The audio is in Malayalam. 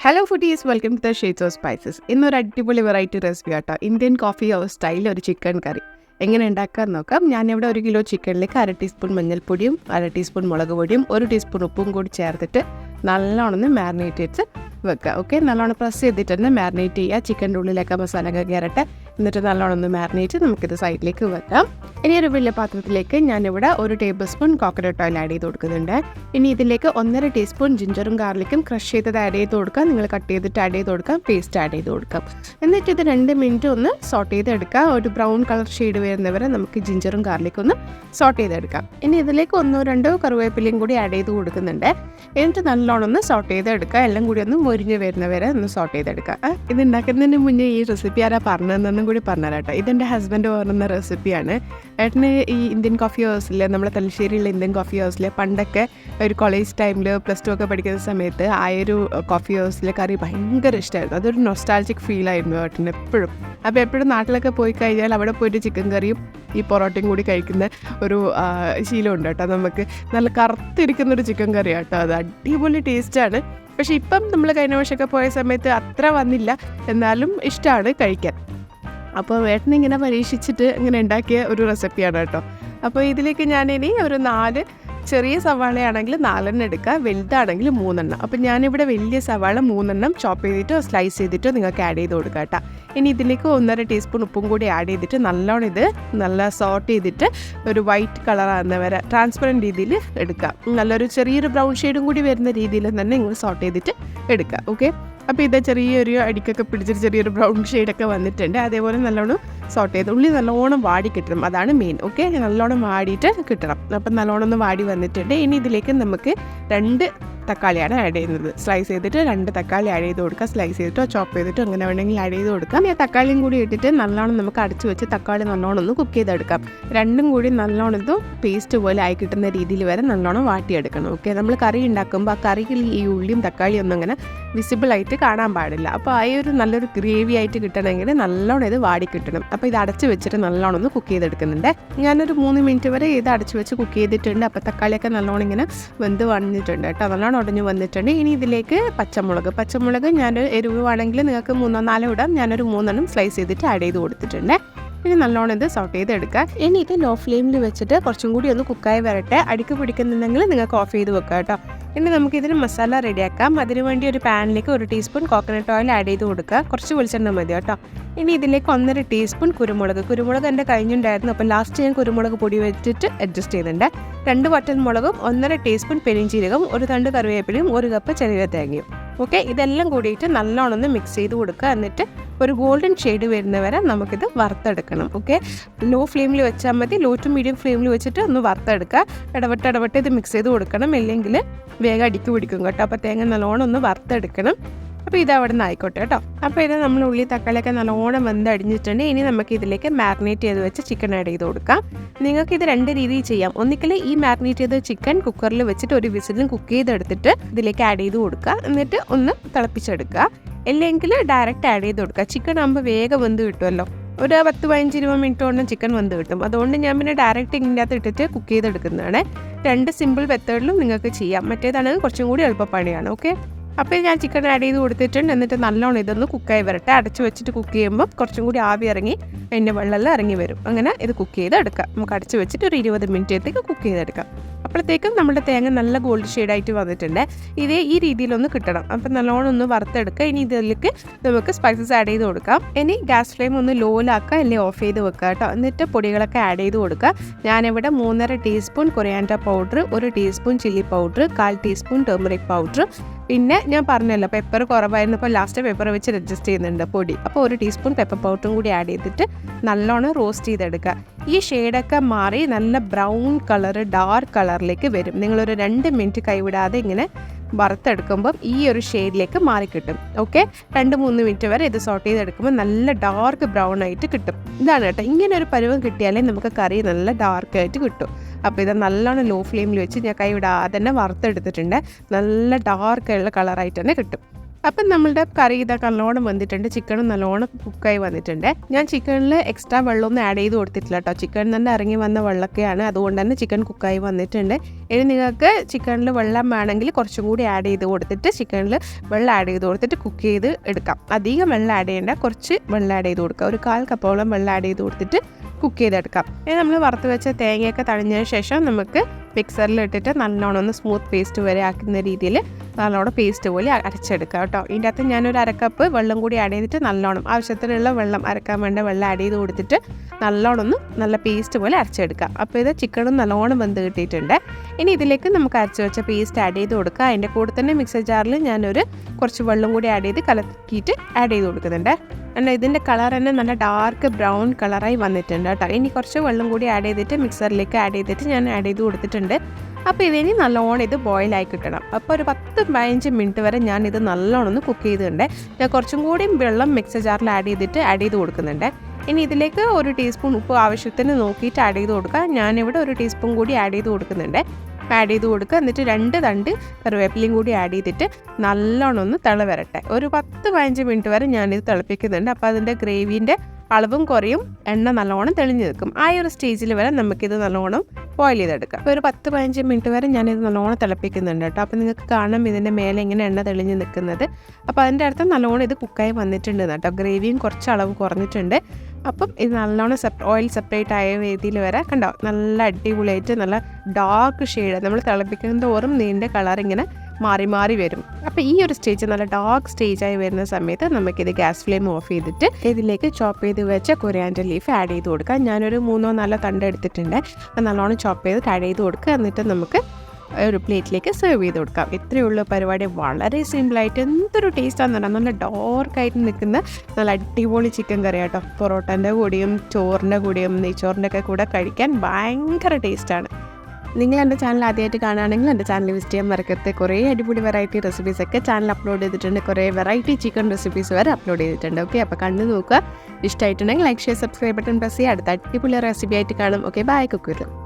Hello foodies, welcome to the shades of spices. ഇന്നൊരു അടിപൊളി വെറൈറ്റി റെസിപ്പി ആട്ടോ. ഇന്ത്യൻ കോഫി ഹൗസ് സ്റ്റൈലിൽ ഒരു ചിക്കൻ കറി എങ്ങനെ ഉണ്ടാക്കാൻ നോക്കാം. ഞാനിവിടെ 1 കിലോ ചിക്കനിലേക്ക് 1/2 ടീസ്പൂൺ മഞ്ഞൾപ്പൊടിയും 1/2 ടീസ്പൂൺ മുളക് പൊടിയും 1 ടീസ്പൂൺ ഉപ്പും കൂടി ചേർത്തിട്ട് നല്ലോണം മാരിനേറ്റ് ചെയ്ത് വെക്കുക. ഓക്കെ, നല്ലോണം പ്രസ് ചെയ്തിട്ട് തന്നെ മാരിനേറ്റ് ചെയ്യുക. ചിക്കൻ്റെ ഉള്ളിലേക്ക് മസാല ഒക്കെ കയറട്ടെ. എന്നിട്ട് നല്ലോണം മാരിനേറ്റ് നമുക്കിത് സൈഡിലേക്ക് വെക്കാം. ഇനി ഒരു വലിയ പാത്രത്തിലേക്ക് ഞാനിവിടെ 1 table spoon coconut oil add ചെയ്ത് കൊടുക്കുന്നുണ്ട്. ഇനി ഇതിലേക്ക് 1.5 ടീസ്പൂൺ ജിഞ്ചറും ഗാർലിക്കും ക്രഷ് ചെയ്തത് ആഡ് ചെയ്ത് കൊടുക്കാം. നിങ്ങൾ കട്ട് ചെയ്തിട്ട് ആഡ് ചെയ്ത് കൊടുക്കാം, പേസ്റ്റ് ആഡ് ചെയ്ത് കൊടുക്കാം. എന്നിട്ട് ഇത് 2 മിനിറ്റ് ഒന്ന് സോട്ട് ചെയ്തെടുക്കാം. ഒരു ബ്രൗൺ കളർ ഷെയ്ഡ് വരുന്നവരെ നമുക്ക് ജിഞ്ചറും ഗാർലിക്കും ഒന്ന് സോട്ട് ചെയ്തെടുക്കാം. ഇനി ഇതിലേക്ക് 1-2 കറിവേപ്പിലയും കൂടി ആഡ് ചെയ്ത് കൊടുക്കുന്നുണ്ട്. എന്നിട്ട് നല്ലോണം ഒന്ന് സോട്ട് ചെയ്തെടുക്കുക. എല്ലാം കൂടി ഒന്ന് മൊരിഞ്ഞ് വരുന്നവരെ ഒന്ന് സോട്ട് ചെയ്തെടുക്കുക. ഇത് ഉണ്ടാക്കുന്നതിന് മുന്നേ ഈ റെസിപ്പി ആരാ പറഞ്ഞതെന്നും കൂടി പറഞ്ഞുതരാട്ടോ. ഇതെൻ്റെ ഹസ്ബൻഡ് പറയുന്ന റെസിപ്പിയാണ്. ഏട്ടന് ഈ ഇന്ത്യൻ കോഫി ഹൗസിൽ, നമ്മുടെ തലശ്ശേരിയിലെ ഇന്ത്യൻ കോഫി ഹൗസിൽ പണ്ടൊക്കെ ഒരു കോളേജ് ടൈമിൽ +2 ഒക്കെ പഠിക്കുന്ന സമയത്ത് ആ ഒരു കോഫി ഹൗസിലെ കറി ഭയങ്കര ഇഷ്ടമായിരുന്നു. അതൊരു നൊസ്റ്റാൾജിക് ഫീലായിരുന്നു ഏട്ടന് എപ്പോഴും. അപ്പോൾ എപ്പോഴും നാട്ടിലൊക്കെ പോയി കഴിഞ്ഞാൽ അവിടെ പോയിട്ട് ചിക്കൻ കറിയും ഈ പൊറോട്ടയും കൂടി കഴിക്കുന്ന ഒരു ശീലമുണ്ട് കേട്ടോ. നമുക്ക് നല്ല കറുത്തിരിക്കുന്നൊരു ചിക്കൻ കറി കേട്ടോ. അത് അടിപൊളി ടേസ്റ്റാണ്. പക്ഷേ ഇപ്പം നമ്മൾ കഴിഞ്ഞ വർഷമൊക്കെ പോയ സമയത്ത് അത്ര വന്നില്ല, എന്നാലും ഇഷ്ടമാണ് കഴിക്കാൻ. അപ്പോൾ ഏട്ടനിങ്ങനെ പരീക്ഷിച്ചിട്ട് ഇങ്ങനെ ഉണ്ടാക്കിയ ഒരു റെസിപ്പിയാണ് കേട്ടോ. അപ്പോൾ ഇതിലേക്ക് ഞാനിനി ഒരു 4 ചെറിയ സവാളയാണെങ്കിൽ 4 എടുക്കുക, വലുതാണെങ്കിൽ 3. അപ്പോൾ ഞാനിവിടെ വലിയ സവാള 3 ചോപ്പ് ചെയ്തിട്ടോ സ്ലൈസ് ചെയ്തിട്ടോ നിങ്ങൾക്ക് ആഡ് ചെയ്ത് കൊടുക്കുക കേട്ടോ. ഇനി ഇതിലേക്ക് 1.5 ടീസ്പൂൺ ഉപ്പും കൂടി ആഡ് ചെയ്തിട്ട് നല്ലോണം ഇത് നല്ല സോട്ട് ചെയ്തിട്ട് ഒരു വൈറ്റ് കളറാകുന്ന വരെ ട്രാൻസ്പെറൻറ്റ് രീതിയിൽ എടുക്കുക. നല്ലൊരു ചെറിയൊരു ബ്രൗൺ ഷെയ്ഡും കൂടി വരുന്ന രീതിയിൽ തന്നെ നിങ്ങൾ സോട്ട് ചെയ്തിട്ട് എടുക്കുക. ഓക്കെ, അപ്പോൾ ഇത് ചെറിയൊരു അടിക്കൊക്കെ പിടിച്ചിട്ട് ചെറിയൊരു ബ്രൗൺ ഷെയ്ഡൊക്കെ വന്നിട്ടുണ്ട്. അതേപോലെ നല്ലോണം സോട്ട് ചെയ്ത് ഉള്ളി നല്ലോണം വാടി കിട്ടണം, അതാണ് മെയിൻ. ഓക്കെ, നല്ലോണം വാടിയിട്ട് കിട്ടണം. അപ്പം നല്ലോണം ഒന്ന് വാടി വന്നിട്ടുണ്ട്. ഇനി ഇതിലേക്ക് നമുക്ക് 2 തക്കാളിയാണ് ആഡ് ചെയ്യുന്നത്. സ്ലൈസ് ചെയ്തിട്ട് 2 തക്കാളി ആഡ് ചെയ്ത് കൊടുക്കുക. സ്ലൈസ് ചെയ്തിട്ടോ ചോപ്പ് ചെയ്തിട്ടോ അങ്ങനെ വേണമെങ്കിൽ ആഡ് ചെയ്ത് കൊടുക്കാം. ഈ തക്കാളിയും കൂടി ഇട്ടിട്ട് നല്ലോണം നമുക്ക് അടച്ചു വെച്ച് തക്കാളി നല്ലോണം ഒന്ന് കുക്ക് ചെയ്തെടുക്കാം. രണ്ടും കൂടി നല്ലോണം ഇത് പേസ്റ്റ് പോലെ ആയി കിട്ടുന്ന രീതിയിൽ വരെ നല്ലോണം വാട്ടിയെടുക്കണം. ഓക്കെ, നമ്മൾ കറി ഉണ്ടാക്കുമ്പോൾ ആ കറിയിൽ ഈ ഉള്ളിയും തക്കാളിയും ഒന്നും അങ്ങനെ വിസിബിളായിട്ട് കാണാൻ പാടില്ല. അപ്പോൾ ആ ഒരു നല്ലൊരു ഗ്രേവി ആയിട്ട് കിട്ടണമെങ്കിൽ നല്ലോണം ഇത് വാടി കിട്ടണം. അപ്പോൾ ഇത് അടച്ച് വെച്ചിട്ട് നല്ലോണം ഒന്ന് കുക്ക് ചെയ്തെടുക്കുന്നുണ്ട്. ഞാനൊരു 3 മിനിറ്റ് വരെ ഇത് അടച്ച് വെച്ച് കുക്ക് ചെയ്തിട്ടുണ്ട്. അപ്പോൾ തക്കാളിയൊക്കെ നല്ലോണം ഇങ്ങനെ വെന്ത് വന്നിട്ടുണ്ട് കേട്ടോ, നല്ലോണം ഉടഞ്ഞു വന്നിട്ടുണ്ട്. ഇനി ഇതിലേക്ക് പച്ചമുളക് ഞാൻ എരിവ് ആണെങ്കിൽ നിങ്ങൾക്ക് 3-4 ഇടാം. ഞാനൊരു 3 സ്ലൈസ് ചെയ്തിട്ട് ആഡ് ചെയ്ത് കൊടുത്തിട്ടുണ്ട്. ഇനി നല്ലോണം ഇത് സോട്ട് ചെയ്തെടുക്കുക. ഇനി ഇത് ലോ ഫ്ലെയിമിൽ വെച്ചിട്ട് കുറച്ചും കൂടി ഒന്ന് കുക്കായി വരട്ടെ. അടിക്ക് പിടിക്കുന്നുണ്ടെങ്കിൽ നിങ്ങൾക്ക് ഓഫ് ചെയ്ത് വെക്കുക കേട്ടോ. ഇനി നമുക്കിതിന് മസാല റെഡിയാക്കാം. അതിനുവേണ്ടി ഒരു പാനിലേക്ക് 1 ടീസ്പൂൺ കോക്കനട്ട് ഓയിൽ ആഡ് ചെയ്ത് കൊടുക്കുക. കുറച്ച് വെളിച്ചെണ്ണ മതി കേട്ടോ. ഇനി ഇതിലേക്ക് 1.5 ടീസ്പൂൺ കുരുമുളക് എൻ്റെ കഴിഞ്ഞുണ്ടായിരുന്നു. അപ്പോൾ ലാസ്റ്റ് ഞാൻ കുരുമുളക് പൊടി വെച്ചിട്ട് അഡ്ജസ്റ്റ് ചെയ്യുന്നുണ്ട്. 2 വറ്റൽമുളകും 1.5 ടീസ്പൂൺ പെരിഞ്ചീരകം, 1 തണ്ട് കറിവേപ്പിലയും 1 കപ്പ് ചെറിയ തേങ്ങയും. ഓക്കെ, ഇതെല്ലാം കൂടിയിട്ട് നല്ലോണം ഒന്ന് മിക്സ് ചെയ്ത് കൊടുക്കുക. എന്നിട്ട് ഒരു ഗോൾഡൻ ഷെയ്ഡ് വരുന്നവരെ നമുക്കിത് വറുത്തെടുക്കണം. ഓക്കെ, ലോ ഫ്ലെയിമിൽ വെച്ചാൽ മതി. ലോ ടു മീഡിയം ഫ്ലെയിമിൽ വെച്ചിട്ട് ഒന്ന് വറുത്തെടുക്കുക. ഇടവിട്ട് ഇത് മിക്സ് ചെയ്ത് കൊടുക്കണം, ഇല്ലെങ്കിൽ വേഗം അടിക്ക് പിടിക്കും കേട്ടോ. അപ്പോൾ തേങ്ങ നല്ലോണം ഒന്ന് വറുത്തെടുക്കണം. അപ്പോൾ ഇത് അവിടെ നിന്ന് ആയിക്കോട്ടെ കേട്ടോ. അപ്പോൾ ഇത് നമ്മൾ ഉള്ളി തക്കാളിയൊക്കെ നല്ലോണം വെന്ത് അടിഞ്ഞിട്ടുണ്ട്. ഇനി നമുക്ക് ഇതിലേക്ക് മാരിനേറ്റ് ചെയ്ത് വെച്ച് ചിക്കൻ ആഡ് ചെയ്ത് കൊടുക്കാം. നിങ്ങൾക്ക് ഇത് 2 രീതിയിൽ ചെയ്യാം. ഒന്നിക്കൽ ഈ മാരിനേറ്റ് ചെയ്ത ചിക്കൻ കുക്കറിൽ വെച്ചിട്ട് 1 വിസിലും കുക്ക് ചെയ്തെടുത്തിട്ട് ഇതിലേക്ക് ആഡ് ചെയ്ത് കൊടുക്കുക. എന്നിട്ട് ഒന്ന് തിളപ്പിച്ചെടുക്കുക. അല്ലെങ്കിൽ ഡയറക്റ്റ് ആഡ് ചെയ്ത് കൊടുക്കുക. ചിക്കൻ ആകുമ്പോൾ വേഗം വെന്ത് കിട്ടുമല്ലോ. ഒരു 10-15-20 മിനിറ്റ് കൊണ്ട് ചിക്കൻ വെന്ത് കിട്ടും. അതുകൊണ്ട് ഞാൻ പിന്നെ ഡയറക്റ്റ് ഇതിൻ്റെ അകത്ത് ഇട്ടിട്ട് കുക്ക് ചെയ്തെടുക്കുന്നതാണ്. 2 സിമ്പിൾ മെത്തേഡിലും നിങ്ങൾക്ക് ചെയ്യാം. മറ്റേതാണെങ്കിൽ കുറച്ചും കൂടി എളുപ്പപ്പണിയാണ്. ഓക്കെ, അപ്പോൾ ഞാൻ ചിക്കൻ ആഡ് ചെയ്ത് കൊടുത്തിട്ടുണ്ട്. എന്നിട്ട് നല്ലോണം ഇതൊന്ന് കുക്കായി വരട്ടെ. അടച്ചു വെച്ചിട്ട് കുക്ക് ചെയ്യുമ്പോൾ കുറച്ചും കൂടി ആവി ഇറങ്ങി അതിൻ്റെ വെള്ളമെല്ലാം ഇറങ്ങി വരും. അങ്ങനെ ഇത് കുക്ക് ചെയ്തെടുക്കാം. നമുക്ക് അടച്ചു വെച്ചിട്ട് ഒരു 20 മിനിറ്റത്തേക്ക് കുക്ക് ചെയ്തെടുക്കാം. അപ്പോഴത്തേക്കും നമ്മുടെ തേങ്ങ നല്ല ഗോൾഡ് ഷെയ്ഡായിട്ട് വന്നിട്ടുണ്ട്. ഈ രീതിയിലൊന്ന് കിട്ടണം. അപ്പം നല്ലോണം ഒന്ന് വറുത്തെടുക്കുക. ഇനി ഇതിലേക്ക് നമുക്ക് സ്പൈസസ് ആഡ് ചെയ്ത് കൊടുക്കാം. ഇനി ഗ്യാസ് ഫ്ലെയിം ഒന്ന് ലോയിലാക്കുക, അല്ലെങ്കിൽ ഓഫ് ചെയ്ത് വെക്കുക കേട്ടോ. എന്നിട്ട് പൊടികളൊക്കെ ആഡ് ചെയ്ത് കൊടുക്കുക. ഞാനിവിടെ 3.5 teaspoon coriander powder, 1 teaspoon chilli powder, 1/4 teaspoon turmeric powder, പിന്നെ ഞാൻ പറഞ്ഞല്ലോ പെപ്പർ കുറവായിരുന്നപ്പോൾ ലാസ്റ്റ് പെപ്പർ വെച്ച് അഡ്ജസ്റ്റ് ചെയ്യുന്നുണ്ട് പൊടി. അപ്പോൾ 1 ടീസ്പൂൺ പെപ്പർ പൗഡറും കൂടി ആഡ് ചെയ്തിട്ട് നല്ലോണം റോസ്റ്റ് ചെയ്തെടുക്കുക. ഈ ഷെയ്ഡൊക്കെ മാറി നല്ല ബ്രൗൺ കളർ, ഡാർക്ക് കളറിലേക്ക് വരും. നിങ്ങളൊരു 2 മിനിറ്റ് കൈവിടാതെ ഇങ്ങനെ വറുത്തെടുക്കുമ്പം ഈ ഒരു ഷെയ്ഡിലേക്ക് മാറിക്കിട്ടും. ഓക്കെ, 2-3 മിനിറ്റ് വരെ ഇത് സോട്ട് ചെയ്തെടുക്കുമ്പോൾ നല്ല ഡാർക്ക് ബ്രൗൺ ആയിട്ട് കിട്ടും. ഇതാണ് കേട്ടോ, ഇങ്ങനെ ഒരു പരുവം കിട്ടിയാലേ നമുക്ക് കറി നല്ല ഡാർക്കായിട്ട് കിട്ടും. അപ്പോൾ ഇത് നല്ലോണം ലോ ഫ്ലെയിമിൽ വെച്ച് ഞാൻ കൈവിടാതെ തന്നെ വറുത്തെടുത്തിട്ടുണ്ട്. നല്ല ഡാർക്കായുള്ള കളറായിട്ട് തന്നെ കിട്ടും. അപ്പം നമ്മളുടെ കറി ഇതൊക്കെ നല്ലോണം വന്നിട്ടുണ്ട്, ചിക്കനും നല്ലോണം കുക്കായി വന്നിട്ടുണ്ട്. ഞാൻ ചിക്കനിൽ എക്സ്ട്രാ വെള്ളമൊന്നും ആഡ് ചെയ്ത് കൊടുത്തിട്ടില്ല കേട്ടോ. ചിക്കൻ തന്നെ ഇറങ്ങി വന്ന വെള്ളമൊക്കെയാണ്, അതുകൊണ്ട് തന്നെ ചിക്കൻ കുക്കായി വന്നിട്ടുണ്ട്. ഇനി നിങ്ങൾക്ക് ചിക്കനിൽ വെള്ളം വേണമെങ്കിൽ കുറച്ചും കൂടി ആഡ് ചെയ്ത് കൊടുത്തിട്ട് ചിക്കനിൽ വെള്ളം ആഡ് ചെയ്ത് കൊടുത്തിട്ട് കുക്ക് ചെയ്ത് എടുക്കാം. അധികം വെള്ളം ആഡ് ചെയ്യേണ്ട, കുറച്ച് വെള്ളം ആഡ് ചെയ്ത് കൊടുക്കുക. ഒരു 1/4 കപ്പോളം വെള്ളം ആഡ് ചെയ്ത് കൊടുത്തിട്ട് കുക്ക് ചെയ്തെടുക്കാം. ഇനി നമ്മൾ വറുത്ത് വെച്ച തേങ്ങയൊക്കെ തണിഞ്ഞതിന് ശേഷം നമുക്ക് മിക്സറിൽ ഇട്ടിട്ട് നല്ലോണം ഒന്ന് സ്മൂത്ത് പേസ്റ്റ് വരെ ആക്കുന്ന രീതിയിൽ നല്ലോണം പേസ്റ്റ് പോലെ അരച്ചെടുക്കുക കേട്ടോ. ഇതിൻ്റെ അകത്ത് ഞാനൊരു 1/2 കപ്പ് വെള്ളം കൂടി ആഡ് ചെയ്തിട്ട് നല്ലോണം ആവശ്യത്തിനുള്ള വെള്ളം, അരക്കാൻ വേണ്ട വെള്ളം ആഡ് ചെയ്ത് കൊടുത്തിട്ട് നല്ലോണം ഒന്ന് നല്ല പേസ്റ്റ് പോലെ അരച്ചെടുക്കുക. അപ്പോൾ ഇത് ചിക്കനും നല്ലോണം വെന്ത് കിട്ടിയിട്ടുണ്ട്. ഇനി ഇതിലേക്ക് നമുക്ക് അരച്ച് വെച്ച പേസ്റ്റ് ആഡ് ചെയ്ത് കൊടുക്കുക. അതിൻ്റെ കൂടെ തന്നെ മിക്സർ ജാറിൽ ഞാനൊരു കുറച്ച് വെള്ളം കൂടി ആഡ് ചെയ്ത് കലക്കിയിട്ട് ആഡ് ചെയ്ത് കൊടുക്കുന്നുണ്ട്. എന്നാൽ ഇതിൻ്റെ കളർ തന്നെ നല്ല ഡാർക്ക് ബ്രൗൺ കളറായി വന്നിട്ടുണ്ട് കേട്ടോ. ഇനി കുറച്ച് വെള്ളം കൂടി ആഡ് ചെയ്തിട്ട് മിക്സറിലേക്ക് ആഡ് ചെയ്തിട്ട് ഞാൻ ആഡ് ചെയ്ത് കൊടുത്തിട്ടുണ്ട്. അപ്പോൾ ഇതിനി നല്ലോണം ഇത് ബോയിലായി കിട്ടണം. അപ്പോൾ ഒരു 10-15 മിനിറ്റ് വരെ ഞാൻ ഇത് നല്ലോണം ഒന്ന് കുക്ക് ചെയ്തിട്ടുണ്ട്. ഞാൻ കുറച്ചും കൂടി വെള്ളം മിക്സർ ജാറിൽ ആഡ് ചെയ്ത് കൊടുക്കുന്നുണ്ട്. ഇനി ഇതിലേക്ക് 1 ടീസ്പൂൺ ഉപ്പ് ആവശ്യത്തിന് നോക്കിയിട്ട് ആഡ് ചെയ്ത് കൊടുക്കുക. ഞാനിവിടെ 1 ടീസ്പൂൺ കൂടി ആഡ് ചെയ്ത് കൊടുക്കുന്നുണ്ട്. ആഡ് ചെയ്ത് കൊടുക്കുക. എന്നിട്ട് 2 തണ്ട് കറിവേപ്പിലയും കൂടി ആഡ് ചെയ്തിട്ട് നല്ലോണം ഒന്ന് വരട്ടെ. ഒരു 10-15 മിനിറ്റ് വരെ ഞാനിത് തിളപ്പിക്കുന്നുണ്ട്. അപ്പോൾ അതിൻ്റെ ഗ്രേവീൻ്റെ അളവും കുറയും, എണ്ണ നല്ലോണം തെളിഞ്ഞ് നിൽക്കും. ആ ഒരു സ്റ്റേജിൽ വരെ നമുക്കിത് നല്ലോണം ബോയിൽ ചെയ്തെടുക്കാം. അപ്പോൾ ഒരു 10-15 മിനിറ്റ് വരെ ഞാനിത് നല്ലോണം തിളപ്പിക്കുന്നുണ്ട് കേട്ടോ. അപ്പോൾ നിങ്ങൾക്ക് കാണാം ഇതിൻ്റെ മേലെ ഇങ്ങനെ എണ്ണ തെളിഞ്ഞ് നിൽക്കുന്നത്. അപ്പോൾ അതിൻ്റെ അർത്ഥം നല്ലോണം ഇത് കുക്കായി വന്നിട്ടുണ്ട് കേട്ടോ. ഗ്രേവിയും കുറച്ച് അളവ് കുറഞ്ഞിട്ടുണ്ട്. അപ്പം ഇത് നല്ലോണം ഓയിൽ സെപ്പറേറ്റ് ആയ രീതിയിൽ വരെ കണ്ടോ, നല്ല അടിപൊളിയായിട്ട് നല്ല ഡാർക്ക് ഷെയ്ഡ് നമ്മൾ തിളപ്പിക്കുന്ന തോറും നീണ്ട കളർ ഇങ്ങനെ മാറി മാറി വരും. അപ്പോൾ ഈ ഒരു സ്റ്റേജ് നല്ല ഡാർക്ക് സ്റ്റേജായി വരുന്ന സമയത്ത് നമുക്കിത് ഗ്യാസ് ഫ്ലെയിം ഓഫ് ചെയ്തിട്ട് ഇതിലേക്ക് ചോപ്പ് ചെയ്ത് വെച്ച കൊറിയാൻഡർ ലീഫ് ആഡ് ചെയ്ത് കൊടുക്കുക. ഞാനൊരു 3-4 തണ്ട് എടുത്തിട്ടുണ്ട്. അത് നല്ലോണം ചോപ്പ് ചെയ്ത് ആഡ് ചെയ്ത് കൊടുക്കുക. എന്നിട്ട് നമുക്ക് ഒരു പ്ലേറ്റിലേക്ക് സെർവ് ചെയ്ത് കൊടുക്കാം. ഇത്രയേ ഉള്ളൂ പരിപാടി. വളരെ സിമ്പിളായിട്ട് എന്തൊരു ടേസ്റ്റാണെന്ന് പറഞ്ഞാൽ നല്ല ഡാർക്കായിട്ട് നിൽക്കുന്ന നല്ല അടിപൊളി ചിക്കൻ കറി കേട്ടോ. പൊറോട്ടൻ്റെ കൂടിയും ചോറിൻ്റെ കൂടിയും നെയ്ച്ചോറിൻ്റെ ഒക്കെ കൂടെ കഴിക്കാൻ ഭയങ്കര ടേസ്റ്റാണ്. നിങ്ങൾ എൻ്റെ ചാനൽ ആദ്യമായിട്ട് കാണുകയാണെങ്കിൽ എൻ്റെ ചാനൽ വിസിറ്റ് ചെയ്യാൻ മറക്കരുത്. കുറേ അടിപൊളി വെറൈറ്റി റെസിപ്പീസൊക്കെ ചാനൽ അപ്ലോഡ് ചെയ്തിട്ടുണ്ട്. കുറേ വെറൈറ്റി ചിക്കൻ റെസിപ്പീസ് വരെ അപ്ലോഡ് ചെയ്തിട്ടുണ്ട്. ഓക്കെ, അപ്പോൾ കണ്ടു നോക്കുക. ഇഷ്ടമായിട്ടുണ്ടെങ്കിൽ like, share, subscribe button press ചെയ്യുക. അടുത്ത അടിപൊളി റെസിപ്പി ആയിട്ട് കാണും. Okay, bye cook.